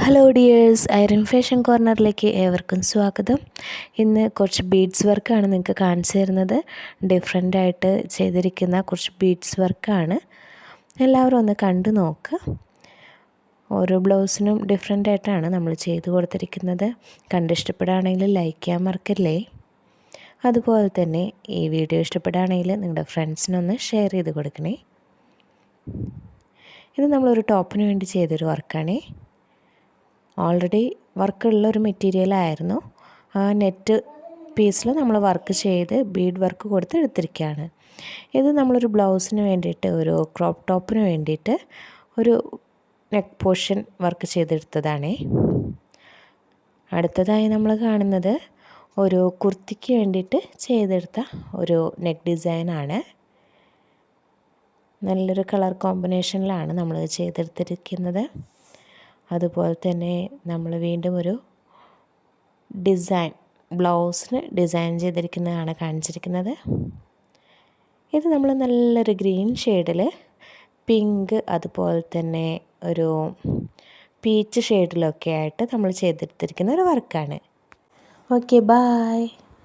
Hello dears, iron fashion കോർണറിലേക്ക് ഏവർക്കും സ്വാഗതം. ഇന്ന് കുറച്ച് ബീഡ്സ് വർക്കാണ് നിങ്ങൾക്ക് കാണിച്ചു തരുന്നത്. ഡിഫറെൻ്റായിട്ട് ചെയ്തിരിക്കുന്ന കുറച്ച് ബീഡ്സ് വർക്കാണ്. എല്ലാവരും ഒന്ന് കണ്ടു നോക്കുക. ഓരോ ബ്ലൗസിനും ഡിഫറെൻ്റായിട്ടാണ് നമ്മൾ ചെയ്ത് കൊടുത്തിരിക്കുന്നത്. കണ്ടിഷ്ടപ്പെടുകയാണെങ്കിൽ ലൈക്ക് ചെയ്യാൻ മറക്കല്ലേ. അതുപോലെ തന്നെ ഈ വീഡിയോ ഇഷ്ടപ്പെടുകയാണെങ്കിൽ നിങ്ങളുടെ ഫ്രണ്ട്സിനൊന്ന് ഷെയർ ചെയ്ത് കൊടുക്കണേ. ഇത് നമ്മളൊരു ടോപ്പിന് വേണ്ടി ചെയ്തൊരു വർക്കാണേ. ഓൾറെഡി വർക്കുള്ളൊരു മെറ്റീരിയലായിരുന്നു. ആ നെറ്റ് പീസിൽ നമ്മൾ വർക്ക് ചെയ്ത് ബീഡ് വർക്ക് കൊടുത്ത് എടുത്തിരിക്കുകയാണ്. ഇത് നമ്മളൊരു ബ്ലൗസിന് വേണ്ടിയിട്ട്, ഒരു ക്രോപ്പ് ടോപ്പിന് വേണ്ടിയിട്ട് ഒരു നെക്ക് പോർഷൻ വർക്ക് ചെയ്തെടുത്തതാണേ. അടുത്തതായി നമ്മൾ കാണുന്നത് ഒരു കുർത്തിക്ക് വേണ്ടിയിട്ട് ചെയ്തെടുത്ത ഒരു നെക്ക് ഡിസൈനാണ്. നല്ലൊരു കളർ കോമ്പിനേഷനിലാണ് നമ്മൾ ചെയ്തെടുത്തിരിക്കുന്നത്. അതുപോലെ തന്നെ നമ്മൾ വീണ്ടും ഒരു ബ്ലൗസിന് ഡിസൈൻ ചെയ്തിരിക്കുന്നതാണ് കാണിച്ചിരിക്കുന്നത്. ഇത് നമ്മൾ നല്ലൊരു ഗ്രീൻ ഷെയ്ഡിൽ പിങ്ക്, അതുപോലെ തന്നെ ഒരു പീച്ച് ഷെയ്ഡിലൊക്കെ ആയിട്ട് നമ്മൾ ചെയ്തെടുത്തിരിക്കുന്ന ഒരു വർക്കാണ്. Okay, by.